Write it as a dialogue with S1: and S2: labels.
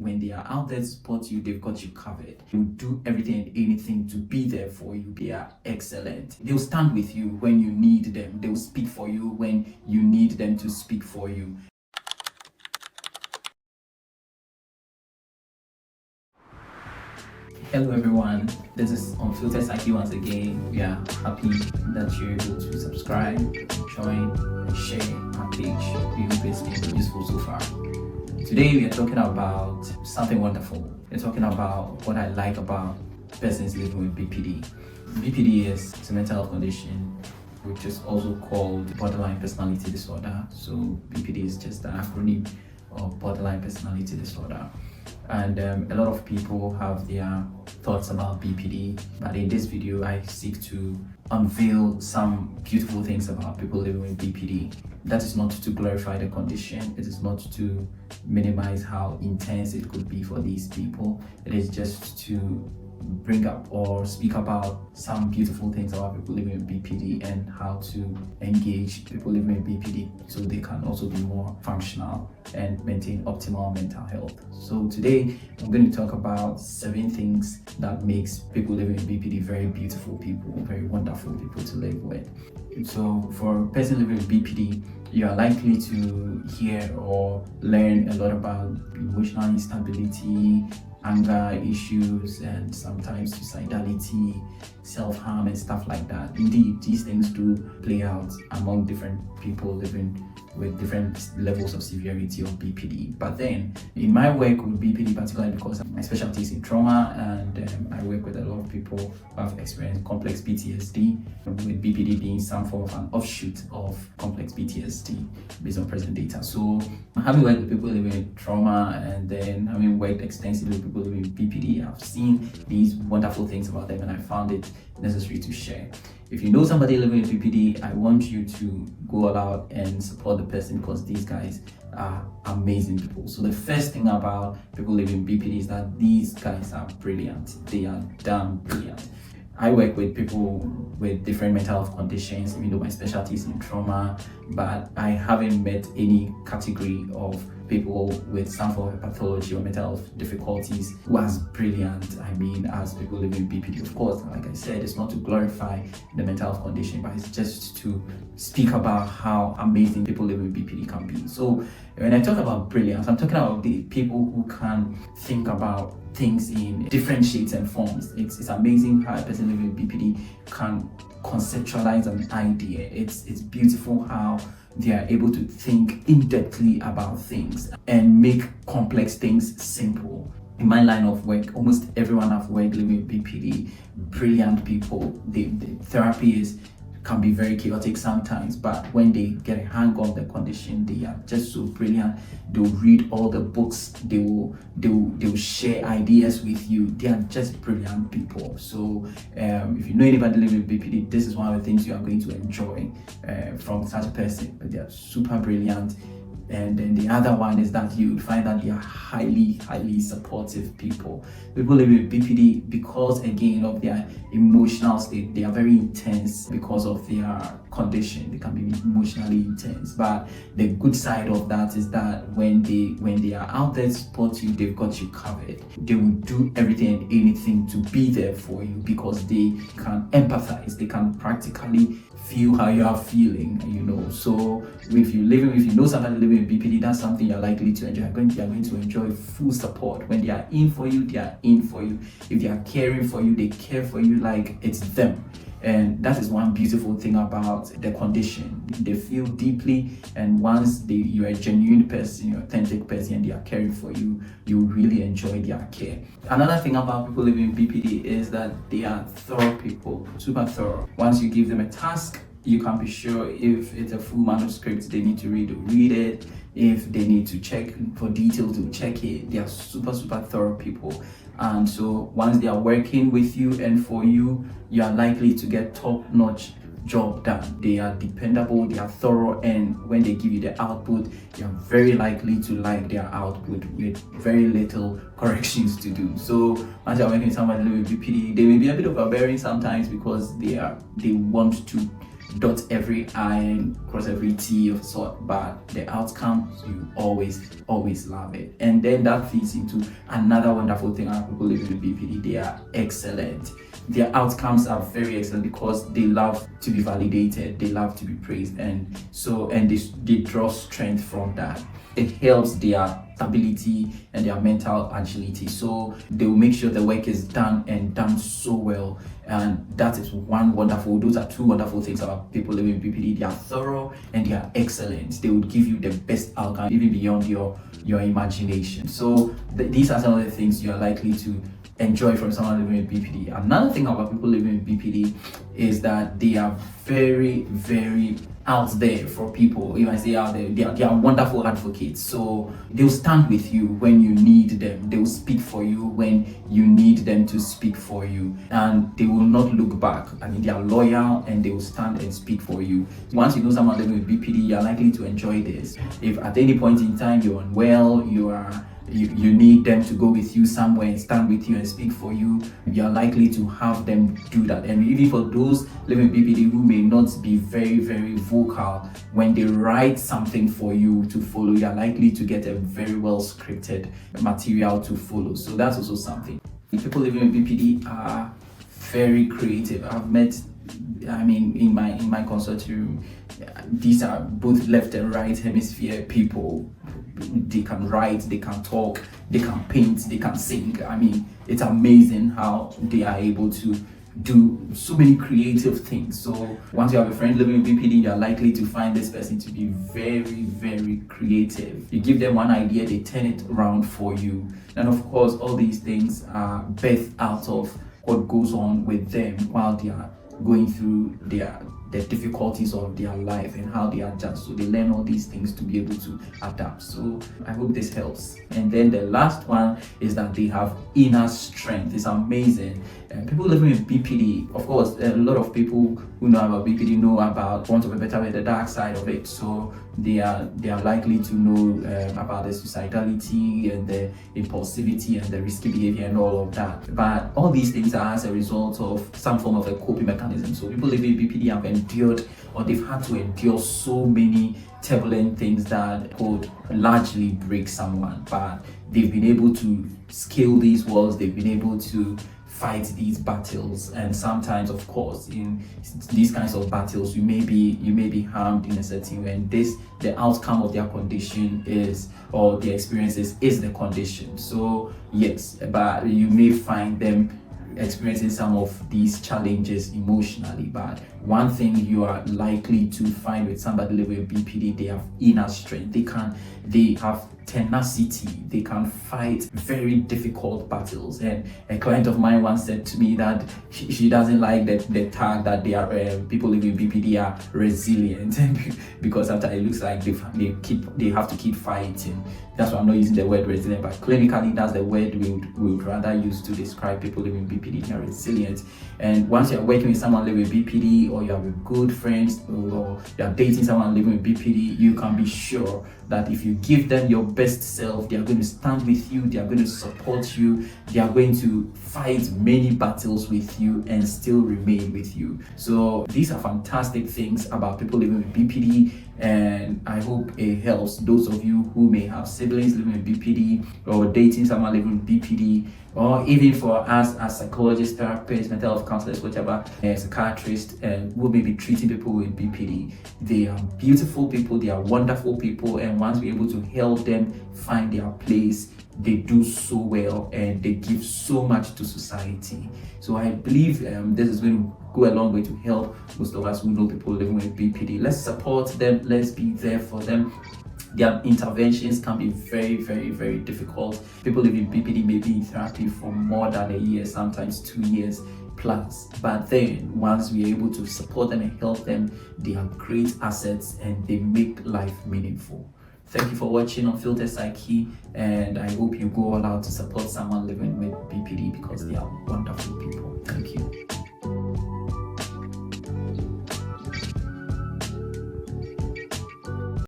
S1: When they are out there to support you, they've got you covered. They'll do everything and anything to be there for you. They are excellent. They'll stand with you when you need them. They'll speak for you when you need them to speak for you. Hello everyone, this is Unfiltered Psyche once again. We are happy that you're able to subscribe, join, and share our page. We hope it's been useful so far. Today we are talking about something wonderful. We're talking about what I like about persons living with BPD. BPD is a mental health condition which is also called borderline personality disorder. So BPD is just an acronym of borderline personality disorder. And a lot of people have their thoughts about BPD, but in this video I seek to unveil some beautiful things about people living with BPD. That is not to glorify the condition, it is not to minimize how intense it could be for these people. It is just to bring up or speak about some beautiful things about people living with BPD and how to engage people living with BPD so they can also be more functional and maintain optimal mental health. So today I'm going to talk about 7 things that makes people living with BPD very beautiful people, very wonderful people to live with. So for a person living with BPD, you are likely to hear or learn a lot about emotional instability, anger issues, and sometimes suicidality, self-harm and stuff like that. Indeed, these things do play out among different people living with different levels of severity of BPD. But then in my work with BPD, particularly because my specialty is in trauma, and I work with a lot of people who have experienced complex PTSD, with BPD being some form of an offshoot of complex PTSD based on present data. So having worked with people living with trauma and then having worked extensively with people living with BPD, I've seen these wonderful things about them and I found it necessary to share. If you know somebody living with BPD, I want you to go all out and support the person because these guys are amazing people. So the first thing about people living with BPD is that these guys are brilliant. They are damn brilliant. I work with people with different mental health conditions, even though my specialty is in trauma, but I haven't met any category of people with some form of pathology or mental health difficulties who are as brilliant, as people living with BPD. Of course, like I said, it's not to glorify the mental health condition, but it's just to speak about how amazing people living with BPD can be. So when I talk about brilliance, I'm talking about the people who can think about things in different shapes and forms. It's amazing how a person living with BPD can conceptualize an idea. It's beautiful how they are able to think in-depthly about things and make complex things simple. In my line of work, almost everyone I've worked living with BPD, brilliant people. The therapy can be very chaotic sometimes, but when they get a hang of the condition, they are just so brilliant. They'll read all the books, they'll share ideas with you. They are just brilliant people. So if you know anybody living with BPD, this is one of the things you are going to enjoy from such a person. But they are super brilliant. And then the other one is that you find that they are highly supportive people. People living with BPD, because again of their emotional state, they are very intense because of their condition. They can be emotionally intense. But the good side of that is that when they are out there to support you, they've got you covered. They will do everything and anything to be there for you because they can empathize. They can practically feel how you are feeling, So if you know somebody living with BPD, that's something you're likely to enjoy. You're going to enjoy full support. When they are in for you, they are in for you. If they are caring for you, they care for you like it's them. And that is one beautiful thing about the condition. They feel deeply, and once you're a genuine person, you're an authentic person, and they are caring for you, you really enjoy their care. Another thing about people living with BPD is that they are thorough people, super thorough. Once you give them a task, you can be sure if it's a full manuscript they need to read it. If they need to check for details, to check it. They are super thorough people. And so once they are working with you and for you, you are likely to get top-notch job done. They are dependable, they are thorough, and when they give you the output, you are very likely to like their output with very little corrections to do. So once you're working with somebody living with BPD, they may be a bit overbearing sometimes because they want to dot every I and cross every T of sort, but the outcomes, you always love it. And then that feeds into another wonderful thing about people living with BPD. They are excellent. Their outcomes are very excellent because they love to be validated, they love to be praised, and they draw strength from that. It helps their stability and their mental agility, so they will make sure the work is done and done so well. And that is those are two wonderful things about people living with BPD. They are thorough and they are excellent. They would give you the best outcome even beyond your imagination. So these are some of the things you are likely to enjoy from someone living with BPD. Another thing about people living with BPD is that they are very, very out there for people. If I say out there, they are wonderful advocates. So they'll stand with you when you need them. They will speak for you when you need them to speak for you, and they will not look back. I mean, they are loyal and they will stand and speak for you. Once you know someone living with BPD, you're likely to enjoy this. If at any point in time you're unwell, you need them to go with you somewhere and stand with you and speak for you, you're likely to have them do that. And even for those living with BPD who may not be very, very vocal, when they write something for you to follow, you're likely to get a very well scripted material to follow. So that's also something. People living with BPD are very creative. I've met, in my consortium, these are both left and right hemisphere people. They can write, they can talk, they can paint, they can sing. I mean, it's amazing how they are able to do so many creative things. So once you have a friend living with BPD, you're likely to find this person to be very, very creative. You give them one idea, they turn it around for you. And of course, all these things are birthed out of what goes on with them while they are going through the difficulties of their life and how they adjust. So they learn all these things to be able to adapt. So I hope this helps. And then the last one is that they have inner strength. It's amazing. People living with BPD, of course, a lot of people who know about BPD know about, for want of a better way, the dark side of it. So they are likely to know about the suicidality and the impulsivity and the risky behavior and all of that. But all these things are as a result of some form of a coping mechanism. So people living with BPD have endured, or they've had to endure, so many turbulent things that could largely break someone. But they've been able to scale these walls, they've been able to fight these battles. And sometimes, of course, in these kinds of battles, you may be harmed in a certain way, and the outcome of their condition is, or their experiences is the condition. So yes, but you may find them experiencing some of these challenges emotionally. But one thing you are likely to find with somebody living with BPD, they have inner strength. They have tenacity. They can fight very difficult battles. And a client of mine once said to me that she doesn't like the tag that they are people living with BPD are resilient because after it looks like they have to keep fighting. That's why I'm not using the word resilient, but clinically that's the word we would rather use to describe people living with BPD. They are resilient. And once you're working with someone living with BPD, or you have a good friends, or you're dating someone living with BPD, you can be sure that if you give them your best self, they are going to stand with you, they are going to support you, they are going to fight many battles with you and still remain with you. So these are fantastic things about people living with BPD, and I hope it helps those of you who may have siblings living with BPD, or dating someone living with BPD, or even for us as psychologists, therapists, mental health counselors, whatever, psychiatrists, who may be treating people with BPD. They are beautiful people, they are wonderful people, and once we're able to help them find their place, they do so well and they give so much to society. So I believe this is going to go a long way to help most of us who know people living with BPD. Let's support them, let's be there for them. Their interventions can be very, very, very difficult. People living with BPD may be in therapy for more than a year, sometimes 2 years plus. But then once we're able to support them and help them, they are great assets and they make life meaningful. Thank you for watching Unfiltered Psyche, and I hope you go all out to support someone living with BPD because they are wonderful people. Thank you.